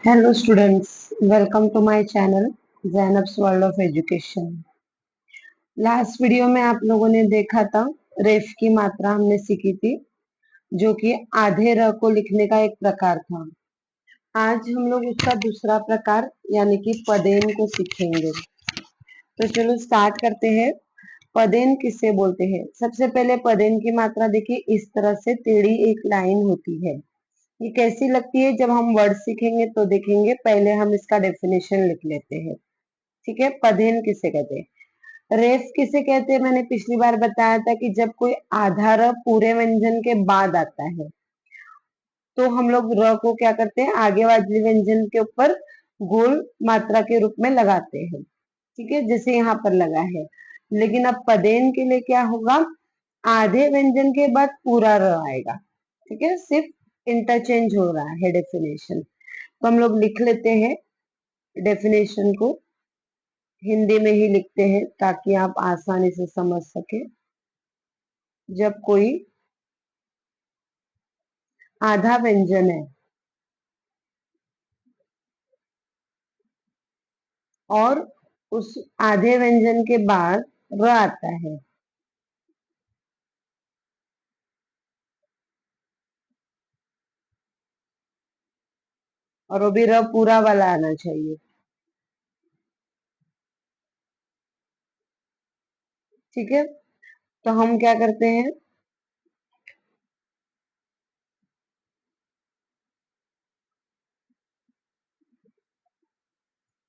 Hello students, welcome to my channel Zainab's World of Education। Last video में आप लोगों ने देखा था रेफ की मात्रा हमने सीखी थी जो कि आधे र को लिखने का एक प्रकार था। आज हम लोग उसका दूसरा प्रकार यानी कि पदेन को सीखेंगे। तो चलो स्टार्ट करते हैं। पदेन किसे बोलते हैं? सबसे पहले पदेन की मात्रा देखिए, इस तरह से टेढ़ी एक लाइन होती है। ये कैसी लगती है? जब हम वर्ड सीखेंगे तो देखेंगे। पहले हम इसका डेफिनेशन लिख लेते हैं। ठीक है, पदेन किसे कहते हैं? रेफ किसे कहते हैं? मैंने पिछली बार बताया था कि जब कोई आधा र पूरे व्यंजन के बाद आता है तो हम लोग र को क्या करते हैं, आगे वाले व्यंजन के ऊपर गोल मात्रा के रूप में लगाते हैं। ठीक है, जैसे यहाँ पर लगा है। लेकिन अब पदेन के लिए क्या होगा? आधे व्यंजन के बाद पूरा र आएगा। ठीक है, सिर्फ इंटरचेंज हो रहा है डेफिनेशन। तो हम लोग लिख लेते हैं डेफिनेशन को, हिंदी में ही लिखते हैं ताकि आप आसानी से समझ सके। जब कोई आधा व्यंजन है और उस आधे व्यंजन के बाद र आता है और वो भी र पूरा वाला आना चाहिए। ठीक है, तो हम क्या करते हैं,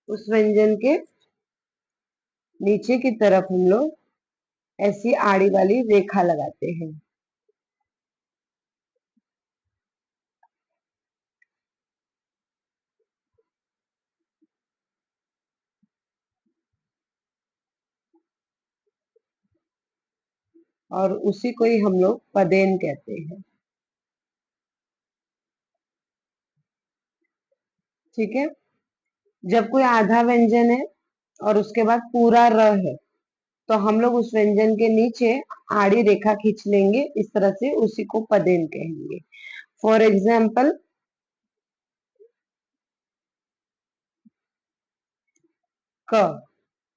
उस व्यंजन के नीचे की तरफ हम लोग ऐसी आड़ी वाली रेखा लगाते हैं। और उसी को ही हम लोग पदेन कहते हैं। ठीक है, जब कोई आधा व्यंजन है और उसके बाद पूरा र है तो हम लोग उस व्यंजन के नीचे आड़ी रेखा खींच लेंगे इस तरह से, उसी को पदेन कहेंगे। फॉर एग्जाम्पल, क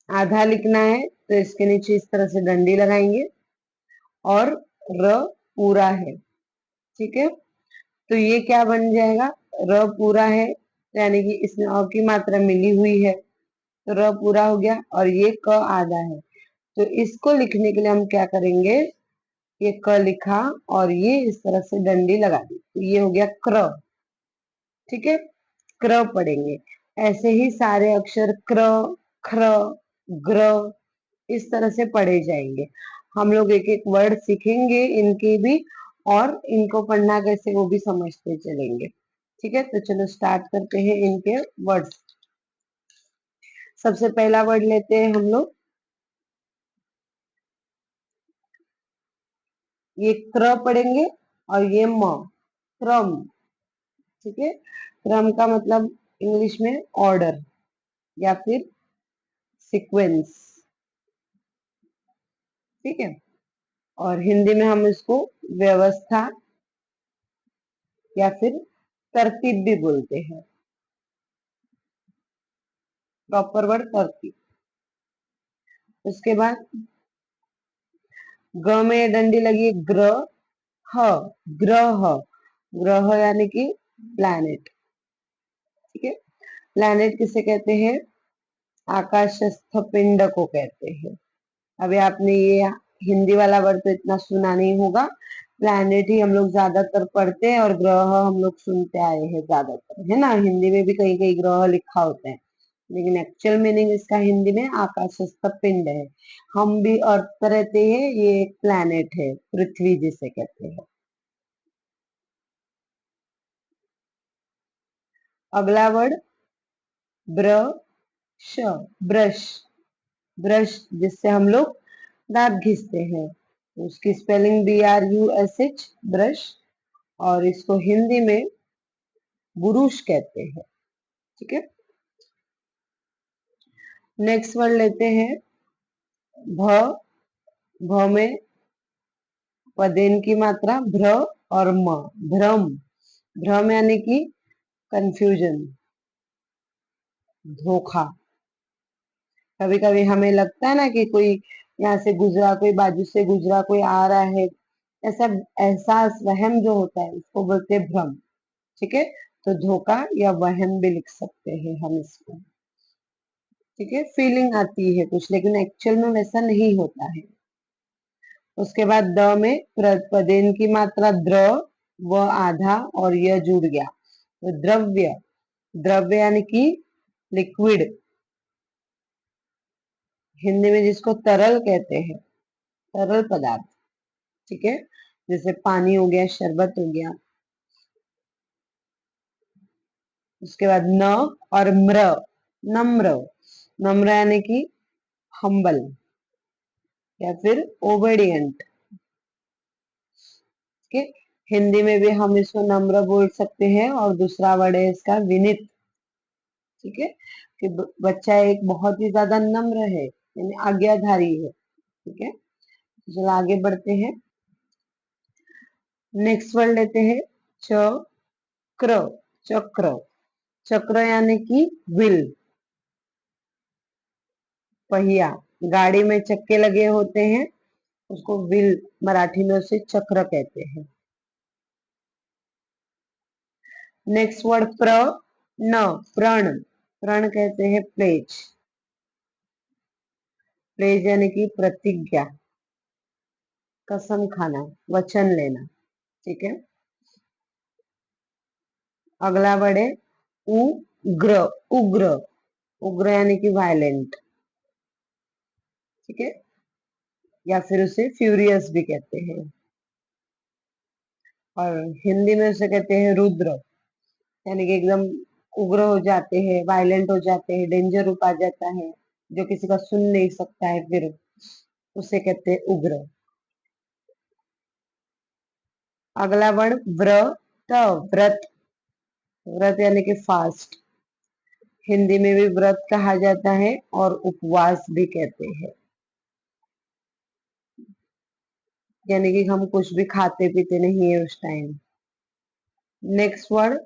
आधा लिखना है तो इसके नीचे इस तरह से डंडी लगाएंगे, और र पूरा है। ठीक है, तो ये क्या बन जाएगा? र पूरा है यानी कि इसमें अ की मात्रा मिली हुई है तो र पूरा हो गया, और ये क आधा है तो इसको लिखने के लिए हम क्या करेंगे, ये क लिखा और ये इस तरह से डंडी लगा दी तो ये हो गया क्र। ठीक है, क्र पढ़ेंगे। ऐसे ही सारे अक्षर क्र, ख्र, ग्र इस तरह से पढ़े जाएंगे। हम लोग एक एक वर्ड सीखेंगे इनके भी, और इनको पढ़ना कैसे वो भी समझते चलेंगे। ठीक है, तो चलो स्टार्ट करते हैं इनके वर्ड्स। सबसे पहला वर्ड लेते हैं हम लोग, ये क्र पढ़ेंगे और ये म, क्रम। ठीक है, क्रम का मतलब इंग्लिश में ऑर्डर या फिर सीक्वेंस। ठीक है, और हिंदी में हम इसको व्यवस्था या फिर तरतीब भी बोलते हैं। प्रॉपर वर्ड तरतीब। उसके बाद ग में डंडी लगी, ग्रह, ग्रह, ग्रह यानी कि प्लैनेट। ठीक है, प्लैनेट किसे कहते हैं? आकाशस्थ पिंड को कहते हैं। अभी आपने ये हिंदी वाला वर्ड तो इतना सुना नहीं होगा, प्लैनेट ही हम लोग ज्यादातर पढ़ते हैं और ग्रह हम लोग सुनते आए हैं ज्यादातर, है ना। हिंदी में भी कहीं कहीं ग्रह लिखा होता है, लेकिन एक्चुअल मीनिंग इसका हिंदी में आकाशस्थ पिंड है। हम भी अर्थ पर रहते हैं, ये एक प्लैनेट है, पृथ्वी जिसे कहते हैं। अगला वर्ड ब्रश, ब्रश, ब्रश जिससे हम लोग दांत घिसते हैं, उसकी स्पेलिंग BRUSH, ब्रश। और इसको हिंदी में बुरुश कहते हैं। ठीक है, नेक्स्ट वर्ड लेते हैं भ। भ में पदेन की मात्रा भ्र और म, भ्रम। भ्रम यानी कि कंफ्यूजन। धोखा। कभी कभी हमें लगता है ना कि कोई यहाँ से गुजरा, कोई बाजू से गुजरा, कोई आ रहा है, ऐसा एहसास, वहम जो होता है उसको बोलते हैं भ्रम। ठीक है, तो धोखा या वहम भी लिख सकते हैं हम इसको। ठीक है, फीलिंग आती है कुछ, लेकिन एक्चुअल में वैसा नहीं होता है। उसके बाद द में पदेन की मात्रा द्र, व आधा और य जुड़ गया तो द्रव्य। द्रव्य यानी कि लिक्विड, हिंदी में जिसको तरल कहते हैं, तरल पदार्थ। ठीक है, जैसे पानी हो गया, शरबत हो गया। उसके बाद न और म्र, नम्र। नम्र यानी कि हम्बल या फिर ओबेडियंट। ठीक है, हिंदी में भी हम इसको नम्र बोल सकते हैं, और दूसरा वर्ड है इसका विनित। ठीक है, कि बच्चा एक बहुत ही ज्यादा नम्र है, यानी आज्ञाधारी है। ठीक है, चलो आगे बढ़ते हैं। नेक्स्ट वर्ड लेते हैं चक्र। चक्र, चक्र यानी कि व्हील, पहिया। गाड़ी में चक्के लगे होते हैं, उसको व्हील मराठी में उसे चक्र कहते हैं। नेक्स्ट वर्ड प्रण। प्रण कहते हैं प्लेज। प्लेज यानी कि प्रतिज्ञा, कसम खाना, वचन लेना। ठीक है, अगला वर्ड है उग्र। उग्र, उग्र यानी कि वायलेंट। ठीक है, या फिर उसे फ्यूरियस भी कहते हैं, और हिंदी में उसे कहते हैं रुद्र। यानी कि एकदम उग्र हो जाते हैं, वायलेंट हो जाते हैं, डेंजर रूप आ जाता है, जो किसी का सुन नहीं सकता है, फिर उसे कहते हैं उग्र। अगला वर्ण व्रत। व्रत, व्रत यानी कि फास्ट। हिंदी में भी व्रत कहा जाता है और उपवास भी कहते हैं, यानी कि हम कुछ भी खाते पीते नहीं है उस टाइम। नेक्स्ट वर्ड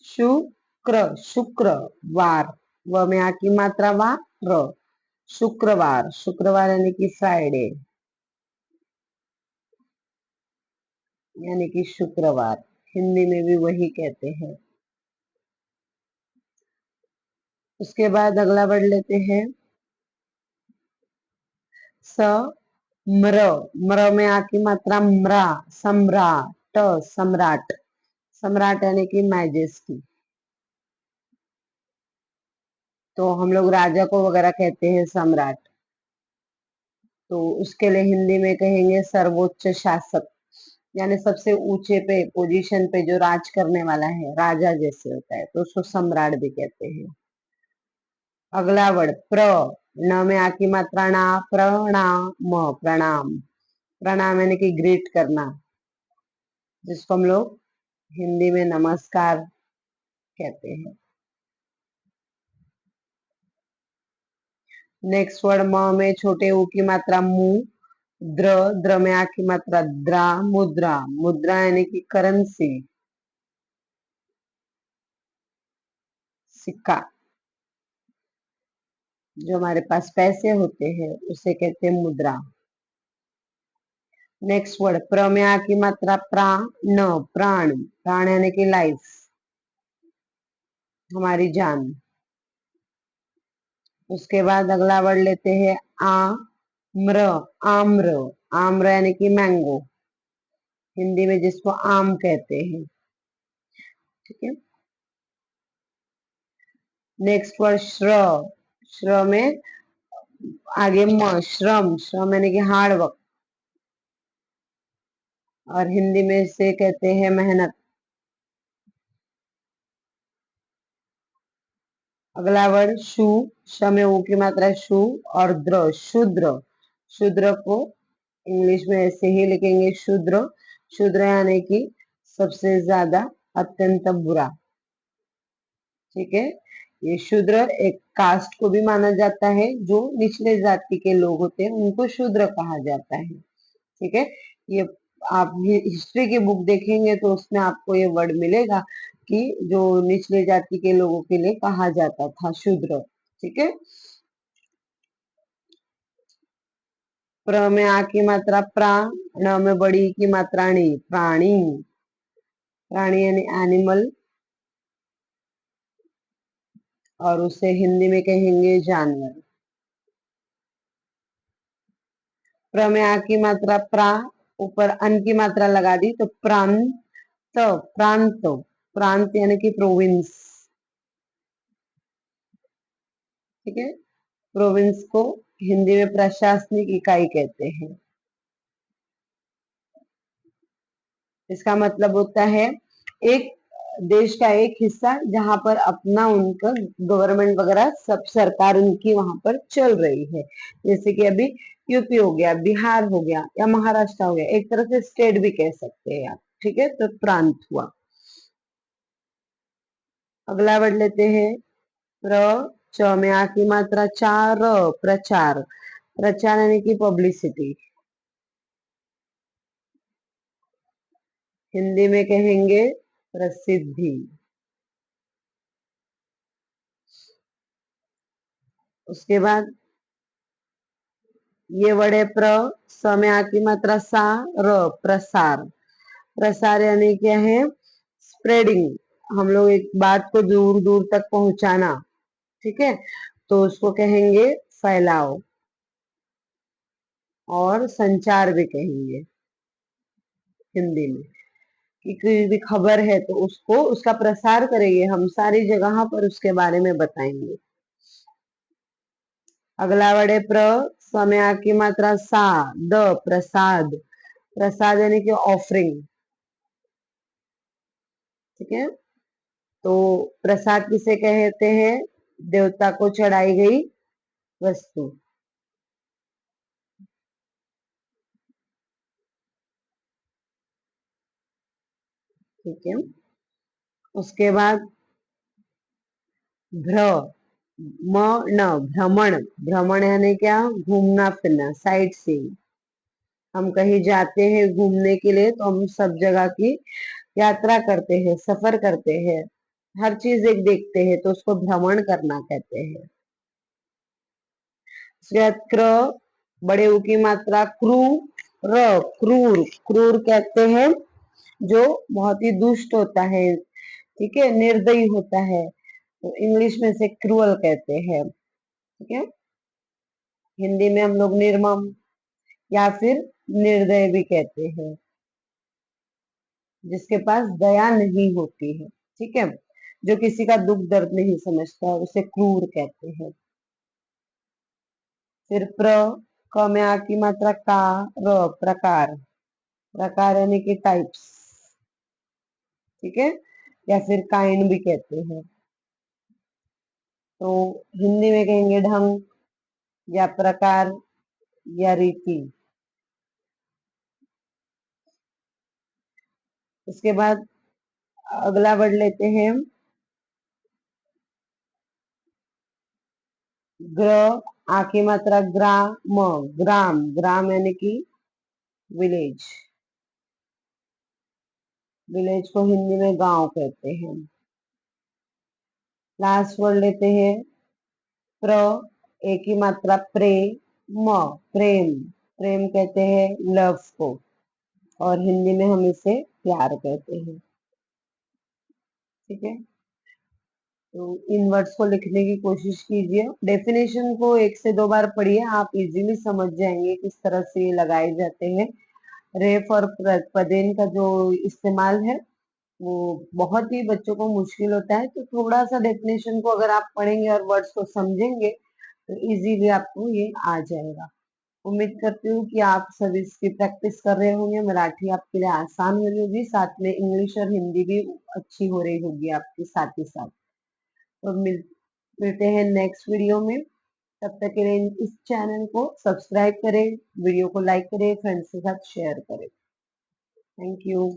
शुक्र। शुक्र, वार। व में आ की मात्रा र। शुक्रवार, शुक्रवार यानी कि फ्राइडे, यानी कि शुक्रवार, हिंदी में भी वही कहते हैं। उसके बाद अगला वर्ड लेते हैं म्र। म्र में आ की मात्रा म्रा, सम्राट। सम्राट, सम्राट यानी कि मैजेस्टी। तो हम लोग राजा को वगैरह कहते हैं सम्राट, तो उसके लिए हिंदी में कहेंगे सर्वोच्च शासक, यानी सबसे ऊंचे पे पोजीशन पे जो राज करने वाला है, राजा जैसे होता है, तो उसको सम्राट भी कहते हैं। अगला वर्ड न में आ की मात्रा ना, प्रणाम। प्रणाम, प्रणाम यानी कि ग्रीट करना, जिसको हम लोग हिंदी में नमस्कार कहते हैं। नेक्स्ट वर्ड म में छोटे ऊ की मात्रा मु। द्र, द्र में आ की मात्रा द्रा, मुद्रा। मुद्रा यानी कि करेंसी, सिक्का, जो हमारे पास पैसे होते हैं उसे कहते हैं मुद्रा। नेक्स्ट वर्ड प्र में आ की मात्रा प्राण। प्राण, प्राण यानी कि लाइफ, हमारी जान। उसके बाद अगला वर्ड लेते हैं आम्र। आम्र, आम्र यानी कि मैंगो, हिंदी में जिसको आम कहते हैं। ठीक है, नेक्स्ट वर्ड श्र। श्र में आगे श्रम। श्रम यानी कि हार्ड वर्क, और हिंदी में इसे कहते हैं मेहनत। अगला वर्ड शु। श में ऊ की मात्रा शु, और द्र, शूद्र। शूद्र को इंग्लिश में ऐसे ही लिखेंगे शूद्र। शूद्र यानी कि सबसे ज्यादा, अत्यंत बुरा। ठीक है, ये शूद्र एक कास्ट को भी माना जाता है, जो निचले जाति के लोग होते हैं उनको शूद्र कहा जाता है। ठीक है, ये आप हिस्ट्री की बुक देखेंगे तो उसमें आपको ये वर्ड मिलेगा की जो निचले जाति के लोगों के लिए कहा जाता था, शूद्र। ठीक है। प्र में आ की मात्रा प्रा, ण में बड़ी की मात्रा णी, प्राणी। प्राणी यानी एनिमल, और उसे हिंदी में कहेंगे जानवर। प्र में आ की मात्रा प्रा, ऊपर अन की मात्रा लगा दी तो प्रांत। प्रांत, प्रांत यानी कि प्रोविंस। ठीक है। प्रोविंस को हिंदी में प्रशासनिक इकाई कहते हैं। इसका मतलब होता है एक देश का एक हिस्सा जहां पर अपना उनका गवर्नमेंट वगैरह सब सरकार उनकी वहां पर चल रही है। जैसे कि अभी यूपी हो गया, बिहार हो गया, या महाराष्ट्र हो गया, एक तरह से स्टेट भी कह सकते हैं आप। ठीक है, तो प्रांत हुआ। अगला वर्ड लेते हैं प्र, च में आ की मात्रा चार, प्रचार। प्रचार यानी कि पब्लिसिटी, हिंदी में कहेंगे प्रसिद्धि। उसके बाद ये वर्ड है प्र, स में आ की मात्रा सा, र, प्रसार। प्रसार यानी क्या है? स्प्रेडिंग। हम लोग एक बात को दूर दूर तक पहुंचाना। ठीक है, तो उसको कहेंगे फैलाव, और संचार भी कहेंगे हिंदी में। कि कोई भी खबर है तो उसको उसका प्रसार करेंगे हम, सारी जगह पर उसके बारे में बताएंगे। अगला वर्ड है प्र, स में आ की मात्रा सा, द, प्रसाद। प्रसाद यानी कि ऑफरिंग। ठीक है, तो प्रसाद किसे कहते हैं? देवता को चढ़ाई गई वस्तु। ठीक है, उसके बाद भ्र, म, न, भ्रमण। भ्रमण यानी क्या? घूमना फिरना, साइट सीइंग। हम कहीं जाते हैं घूमने के लिए तो हम सब जगह की यात्रा करते हैं, सफर करते हैं, हर चीज एक देखते हैं, तो उसको भ्रमण करना कहते हैं। क्र, बड़े ऊ की मात्रा क्रू, र, क्रूर। क्रूर कहते हैं जो बहुत ही दुष्ट होता है, ठीक है, निर्दयी होता है, तो इंग्लिश में से क्रूअल कहते हैं। ठीक है, हिंदी में हम लोग निर्मम या फिर निर्दय भी कहते हैं, जिसके पास दया नहीं होती है। ठीक है, जो किसी का दुख दर्द नहीं समझता है, उसे क्रूर कहते हैं। फिर प्र, क में आ की मात्रा का, र, प्रकार। प्रकार यानी कि टाइप्स। ठीक है, या फिर काइंड भी कहते हैं। तो हिंदी में कहेंगे ढंग, या प्रकार, या रीति। उसके बाद अगला वर्ड लेते हैं ग्र, आ की मात्रा ग्राम, ग्राम। ग्राम यानी कि विलेज। विलेज को हिंदी में गांव कहते हैं। लास्ट वर्ड लेते हैं प्र, ए की मात्रा प्रे, म, प्रेम। प्रेम कहते हैं लव को, और हिंदी में हम इसे प्यार कहते हैं। ठीक है, तो इन वर्ड्स को लिखने की कोशिश कीजिए। डेफिनेशन को एक से दो बार पढ़िए, आप इजीली समझ जाएंगे किस तरह से ये लगाए जाते हैं। रेफ और पदेन का जो इस्तेमाल है वो बहुत ही बच्चों को मुश्किल होता है, तो थोड़ा सा डेफिनेशन को अगर आप पढ़ेंगे और वर्ड्स को समझेंगे तो इजीली आपको ये आ जाएगा। उम्मीद करती हूँ कि आप सभी इसकी प्रैक्टिस कर रहे होंगे, मराठी आपके लिए आसान हो रही होगी, साथ में इंग्लिश और हिंदी भी अच्छी हो रही होगी आपके साथ ही साथ। तो मिलते हैं नेक्स्ट वीडियो में। तब तक के लिए इस चैनल को सब्सक्राइब करें, वीडियो को लाइक करें, फ्रेंड्स के साथ शेयर करें। Thank you.